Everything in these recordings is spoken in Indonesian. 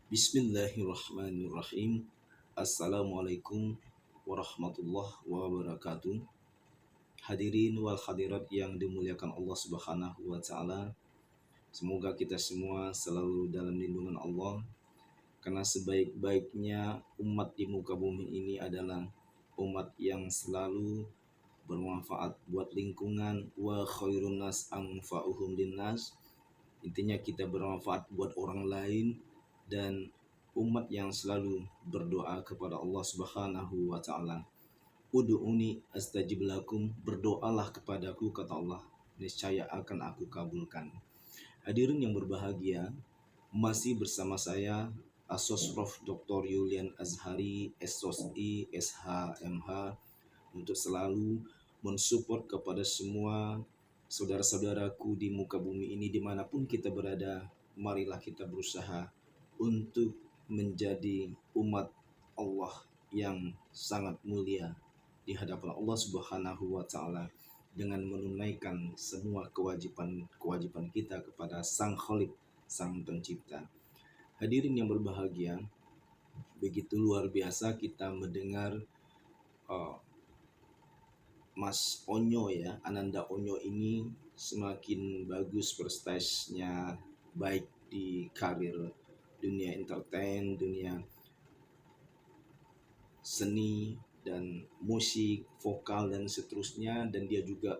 Bismillahirrahmanirrahim. Assalamualaikum warahmatullahi wabarakatuh. Hadirin wal hadirat yang dimuliakan Allah Subhanahu wa taala. Semoga kita semua selalu dalam lindungan Allah karena sebaik-baiknya umat di muka bumi ini adalah umat yang selalu bermanfaat buat lingkungan, wa khairun nas anfa'uhum linnas. Intinya kita bermanfaat buat orang lain dan umat yang selalu berdoa kepada Allah Subhanahu wa taala. Ud'uni astajib lakum, berdoalah kepadaku kata Allah, niscaya akan aku kabulkan. Hadirin yang berbahagia, masih bersama saya Asosrof Dr. Yulian Azhari, SOSI, SHMH untuk selalu mensupport kepada semua saudara-saudaraku di muka bumi ini dimanapun kita berada. Marilah kita berusaha untuk menjadi umat Allah yang sangat mulia di hadapan Allah Subhanahu wa taala dengan menunaikan semua kewajiban kita kepada Sang Khalik, Sang Pencipta. Hadirin yang berbahagia, begitu luar biasa kita mendengar uh, Mas Onyo ya, Ananda Onyo ini semakin bagus prestasinya, baik di karir dunia entertain, dunia seni dan musik, vokal dan seterusnya, dan dia juga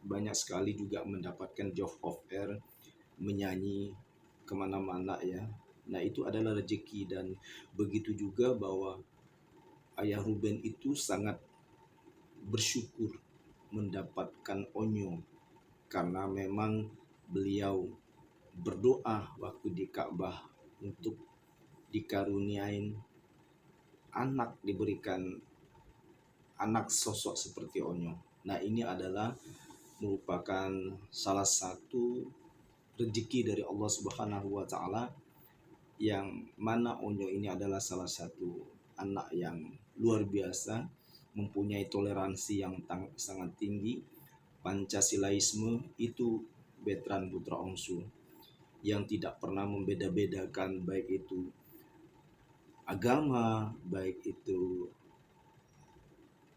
banyak sekali juga mendapatkan job of air menyanyi kemana-mana ya. Nah itu adalah rezeki, dan begitu juga bahwa Ayah Ruben itu sangat bersyukur mendapatkan Onyo karena memang beliau berdoa waktu di Ka'bah untuk dikaruniain anak, diberikan anak sosok seperti Onyo. Nah ini adalah merupakan salah satu rezeki dari Allah Subhanahu wa taala, yang mana Onyo ini adalah salah satu anak yang luar biasa, mempunyai toleransi yang sangat tinggi. Pancasilaisme itu Bertrand Putra Ongsu yang tidak pernah membeda-bedakan baik itu agama, baik itu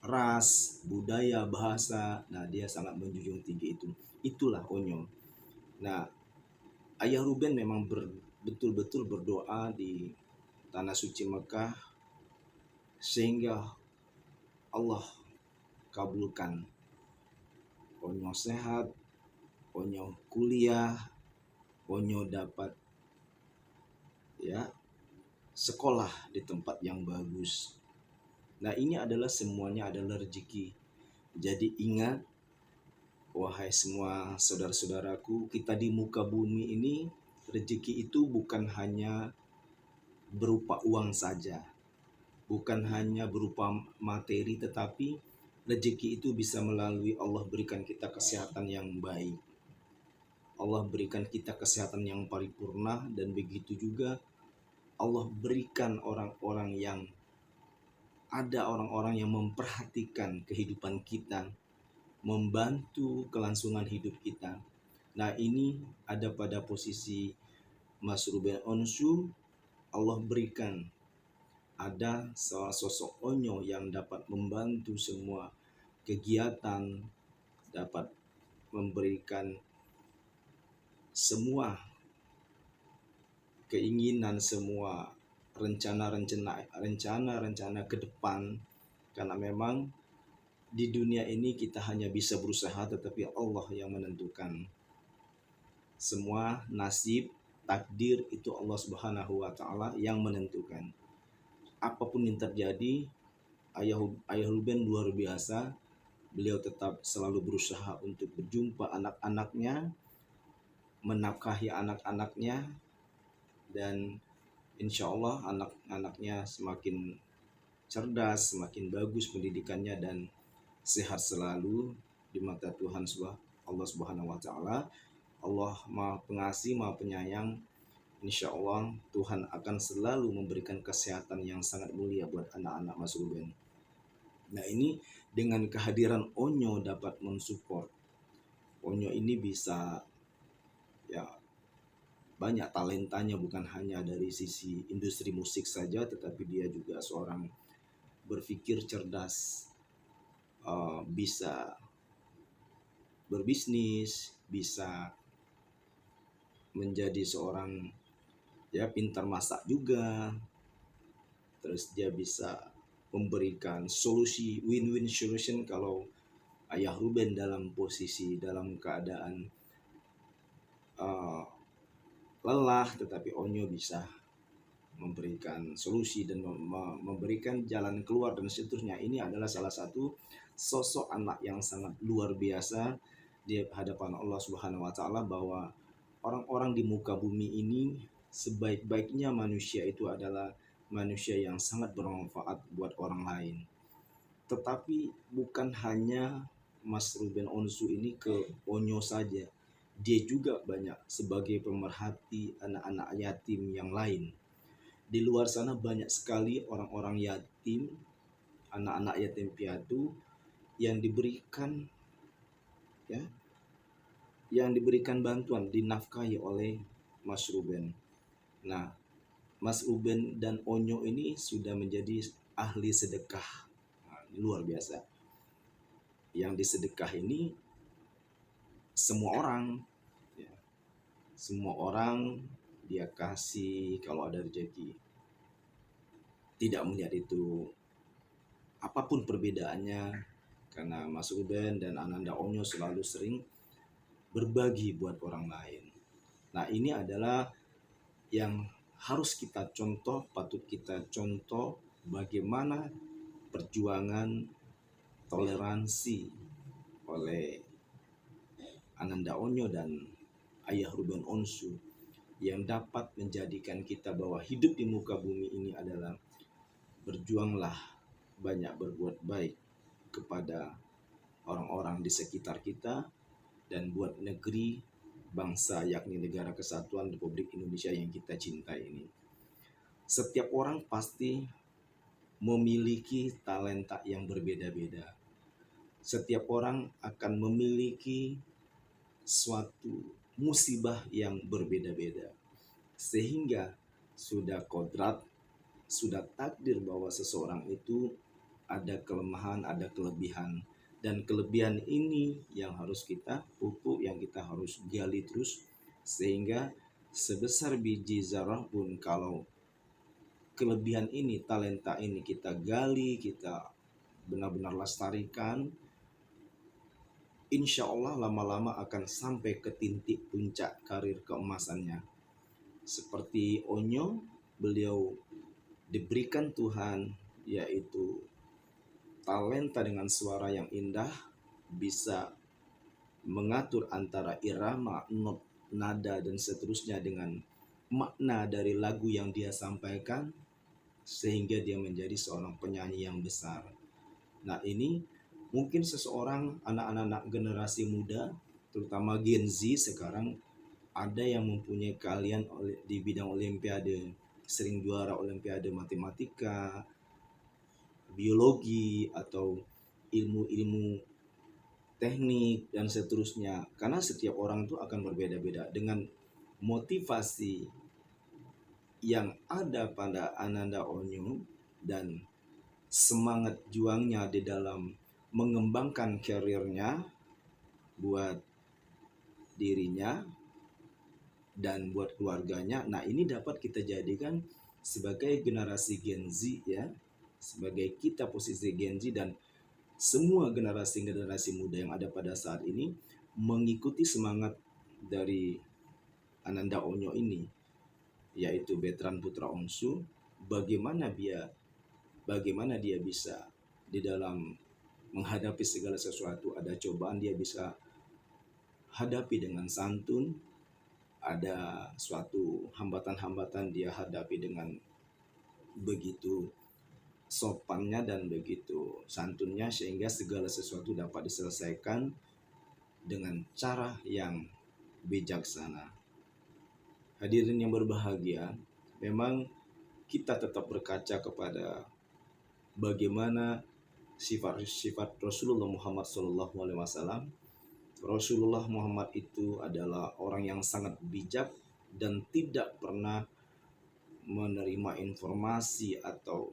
ras, budaya, bahasa. Nah, dia sangat menjunjung tinggi itu. Itulah Onyo. Nah, Ayah Ruben memang betul-betul berdoa di tanah suci Mekah sehingga Allah kabulkan. Onyo sehat, Onyo kuliah, Onyo dapat ya sekolah di tempat yang bagus. Nah ini adalah semuanya adalah rezeki. Jadi ingat, wahai semua saudara-saudaraku, kita di muka bumi ini, rezeki itu bukan hanya berupa uang saja, bukan hanya berupa materi, tetapi rezeki itu bisa melalui Allah berikan kita kesehatan yang baik, Allah berikan kita kesehatan yang paripurna, dan begitu juga Allah berikan ada orang-orang yang memperhatikan kehidupan kita, membantu kelangsungan hidup kita. Nah ini ada pada posisi Mas Ruben Onsu, Allah berikan ada salah sosok Onyo yang dapat membantu semua kegiatan, dapat memberikan semua keinginan, semua rencana ke depan, karena memang di dunia ini kita hanya bisa berusaha, tetapi Allah yang menentukan. Semua nasib, takdir itu Allah Subhanahu wa taala yang menentukan. Apapun yang terjadi, Ayah Ruben luar biasa. Beliau tetap selalu berusaha untuk berjumpa anak-anaknya, menafkahi anak-anaknya, dan insya Allah anak-anaknya semakin cerdas, semakin bagus pendidikannya, dan sehat selalu di mata Tuhan Allah Subhanahu wa taala. Allah Maha Pengasih, Maha Penyayang. Insya Allah Tuhan akan selalu memberikan kesehatan yang sangat mulia buat anak-anak Mas Ruben. Nah ini dengan kehadiran Onyo dapat mensupport. Onyo ini bisa ya banyak talentanya, bukan hanya dari sisi industri musik saja, tetapi dia juga seorang berpikir cerdas, bisa berbisnis, bisa menjadi seorang ya pintar masak juga, terus dia bisa memberikan solusi win-win solution kalau Ayah Ruben dalam posisi dalam keadaan uh, lelah, tetapi Onyo bisa memberikan solusi dan memberikan jalan keluar dan seterusnya. Ini adalah salah satu sosok anak yang sangat luar biasa di hadapan Allah Subhanahu wa taala, bahwa orang-orang di muka bumi ini sebaik-baiknya manusia itu adalah manusia yang sangat bermanfaat buat orang lain. Tetapi bukan hanya Mas Ruben Onsu ini ke Onyo saja. Dia juga banyak sebagai pemerhati anak-anak yatim yang lain. Di luar sana banyak sekali orang-orang yatim, anak-anak yatim piatu yang diberikan ya, yang diberikan bantuan, dinafkahi oleh Mas Ruben. Nah, Mas Ruben dan Onyo ini sudah menjadi ahli sedekah. Nah, luar biasa. Yang disedekah ini semua orang, ya, semua orang dia kasih kalau ada rezeki. Tidak melihat itu apapun perbedaannya, karena Mas Ruben dan Ananda Onyo selalu sering berbagi buat orang lain. Nah, ini adalah yang harus kita contoh, patut kita contoh bagaimana perjuangan toleransi oleh Ananda Onyo dan Ayah Ruben Onsu, yang dapat menjadikan kita bahwa hidup di muka bumi ini adalah berjuanglah banyak berbuat baik kepada orang-orang di sekitar kita dan buat negeri bangsa, yakni Negara Kesatuan Republik Indonesia yang kita cintai ini. Setiap orang pasti memiliki talenta yang berbeda-beda. Setiap orang akan memiliki suatu musibah yang berbeda-beda. Sehingga sudah kodrat, sudah takdir bahwa seseorang itu ada kelemahan, ada kelebihan. Dan kelebihan ini yang harus kita pupuk, yang kita harus gali terus. Sehingga sebesar biji zarah pun, kalau kelebihan ini, talenta ini kita gali, kita benar-benar lestarikan, insya Allah lama-lama akan sampai ke titik puncak karir keemasannya. Seperti Onyo, beliau diberikan Tuhan yaitu talenta dengan suara yang indah, bisa mengatur antara irama, not, nada, dan seterusnya dengan makna dari lagu yang dia sampaikan, sehingga dia menjadi seorang penyanyi yang besar. Nah, ini mungkin seseorang, anak-anak generasi muda, terutama Gen Z sekarang, ada yang mempunyai keahlian di bidang olimpiade, sering juara olimpiade matematika, biologi, atau ilmu-ilmu teknik dan seterusnya. Karena setiap orang itu akan berbeda-beda dengan motivasi yang ada pada Ananda Onyo dan semangat juangnya di dalam mengembangkan karirnya buat dirinya dan buat keluarganya. Nah, ini dapat kita jadikan sebagai generasi Gen Z ya, sebagai kita posisi Gen Z dan semua generasi-generasi muda yang ada pada saat ini mengikuti semangat dari Ananda Onyo ini, yaitu Betran Putra Onsu. Bagaimana dia bisa di dalam menghadapi segala sesuatu, ada cobaan dia bisa hadapi dengan santun, ada suatu hambatan-hambatan dia hadapi dengan begitu sopannya dan begitu santunnya, sehingga segala sesuatu dapat diselesaikan dengan cara yang bijaksana. Hadirin yang berbahagia, memang kita tetap berkaca kepada bagaimana sifat-sifat Rasulullah Muhammad SAW. Rasulullah Muhammad itu adalah orang yang sangat bijak dan tidak pernah menerima informasi, atau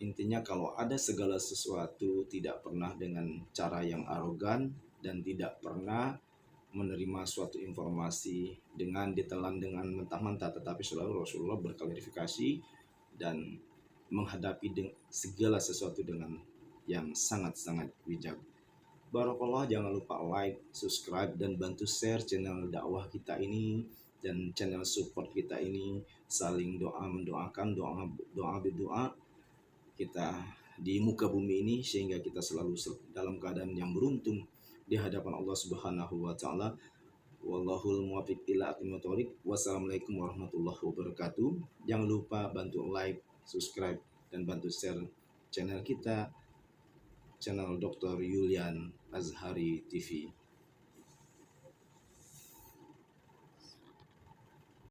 intinya kalau ada segala sesuatu tidak pernah dengan cara yang arogan, dan tidak pernah menerima suatu informasi dengan ditelan dengan mentah-mentah, tetapi selalu Rasulullah berklarifikasi dan menghadapi segala sesuatu dengan yang sangat-sangat bijak. Barakallah, jangan lupa like, subscribe, dan bantu share channel dakwah kita ini dan channel support kita ini. Saling doa mendoakan, doa berdoa kita di muka bumi ini, sehingga kita selalu dalam keadaan yang beruntung di hadapan Allah Subhanahu wa taala. Wallahul muwaffiq ila aqwamit thoriq. Wassalamualaikum warahmatullahi wabarakatuh. Jangan lupa bantu like, subscribe, dan bantu share channel kita, channel Dr. Yulian Azhari TV.